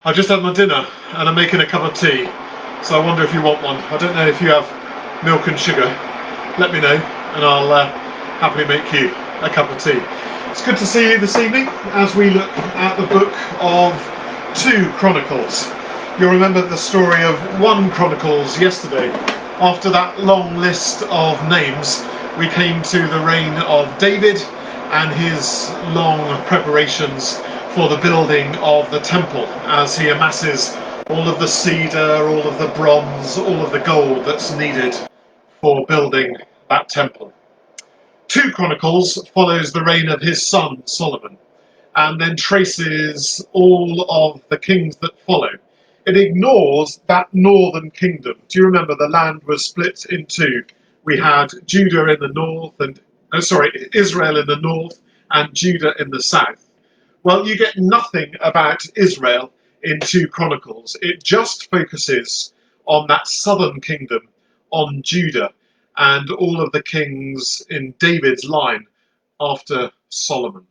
I just had my dinner and I'm making a cup of tea, so I wonder if you want one. I don't know if you have milk and sugar. Let me know and I'll happily make you a cup of tea. It's good to see you this evening as we look at the book of 2 Chronicles. You'll remember the story of 1 Chronicles yesterday. After that long list of names, we came to the reign of David and his long preparations for the building of the temple as he amasses all of the cedar, all of the bronze, all of the gold that's needed for building that temple. 2 Chronicles follows the reign of his son Solomon and then traces all of the kings that follow. It ignores that northern kingdom. Do you remember the land was split in two? We had Judah in the north and Israel in the north and Judah in the south. Well, you get nothing about Israel in 2 Chronicles. It just focuses on that southern kingdom, on Judah, and all of the kings in David's line after Solomon.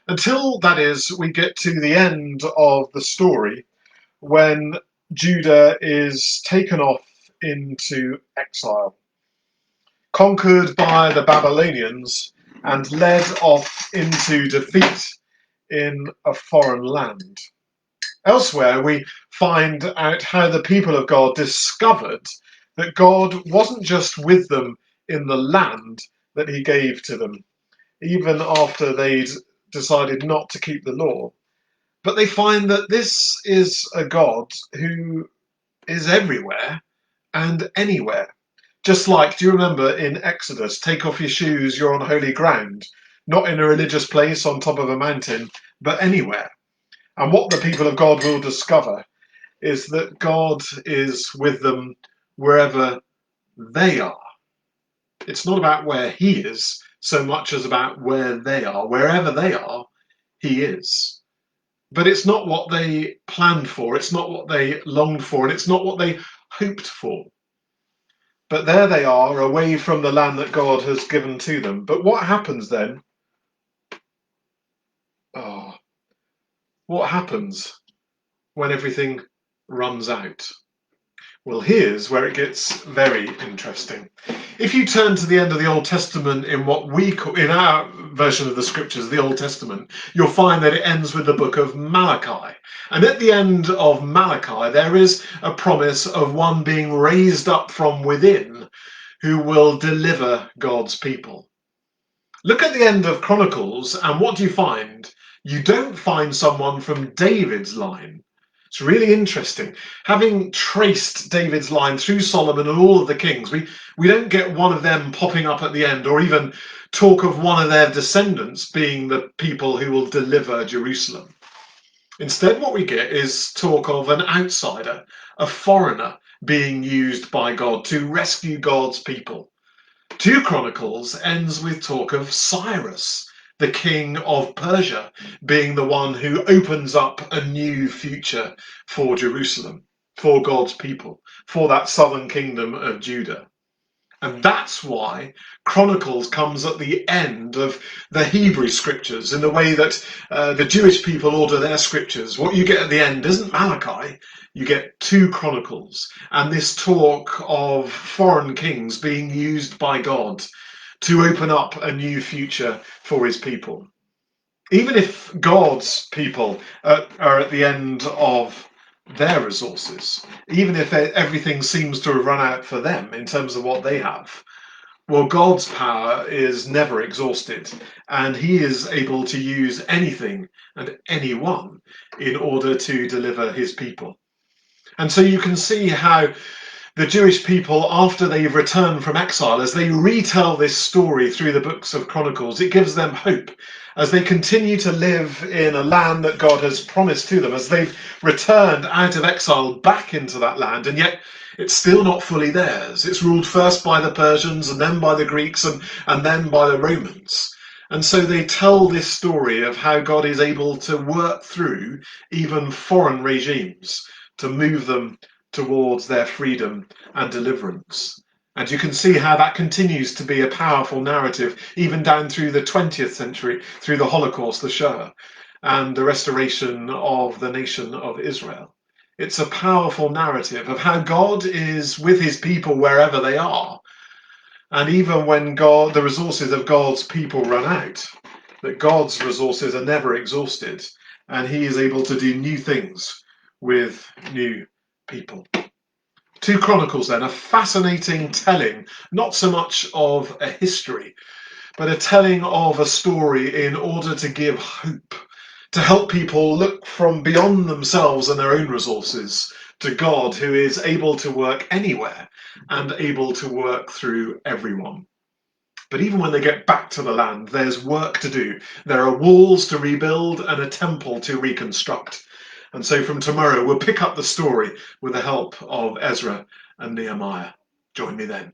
Until, that is, we get to the end of the story when Judah is taken off into exile, conquered by the Babylonians, and led off into defeat in a foreign land. Elsewhere, we find out how the people of God discovered that God wasn't just with them in the land that he gave to them, even after they'd decided not to keep the law. But they find that this is a God who is everywhere and anywhere. Just like, do you remember in Exodus, take off your shoes, you're on holy ground, not in a religious place on top of a mountain, but anywhere. And what the people of God will discover is that God is with them wherever they are. It's not about where he is so much as about where they are. Wherever they are, he is. But it's not what they planned for, it's not what they longed for, and it's not what they hoped for. But there they are, away from the land that God has given to them. But what happens then? Oh, what happens when everything runs out? Well, here's where it gets very interesting. If you turn to the end of the Old Testament in what we call, in our version of the scriptures, the Old Testament, you'll find that it ends with the book of Malachi. And at the end of Malachi, there is a promise of one being raised up from within who will deliver God's people. Look at the end of Chronicles, and what do you find? You don't find someone from David's line. It's really interesting. Having traced David's line through Solomon and all of the kings, we don't get one of them popping up at the end, or even talk of one of their descendants being the people who will deliver Jerusalem. Instead, what we get is talk of an outsider, a foreigner being used by God to rescue God's people. 2 Chronicles ends with talk of Cyrus, the king of Persia, being the one who opens up a new future for Jerusalem, for God's people, for that southern kingdom of Judah. And that's why Chronicles comes at the end of the Hebrew scriptures in the way that the Jewish people order their scriptures. What you get at the end isn't Malachi, you get 2 Chronicles, and this talk of foreign kings being used by God to open up a new future for his people. Even if God's people are at the end of their resources, even if everything seems to have run out for them in terms of what they have, well, God's power is never exhausted, and he is able to use anything and anyone in order to deliver his people. And so you can see how the Jewish people, after they've returned from exile, as they retell this story through the books of Chronicles, it gives them hope as they continue to live in a land that God has promised to them, as they've returned out of exile back into that land, and yet it's still not fully theirs. It's ruled first by the Persians and then by the Greeks and then by the Romans. And so they tell this story of how God is able to work through even foreign regimes to move them towards their freedom and deliverance. And you can see how that continues to be a powerful narrative, even down through the 20th century, through the Holocaust, the Shoah. and the restoration of the nation of Israel. It's a powerful narrative of how God is with his people wherever they are. And even when the resources of God's people run out, that God's resources are never exhausted, and he is able to do new things with new people. 2 Chronicles, then, a fascinating telling, not so much of a history, but a telling of a story in order to give hope, to help people look from beyond themselves and their own resources to God, who is able to work anywhere and able to work through everyone. But even when they get back to the land, there's work to do. There are walls to rebuild and a temple to reconstruct. And so from tomorrow, we'll pick up the story with the help of Ezra and Nehemiah. Join me then.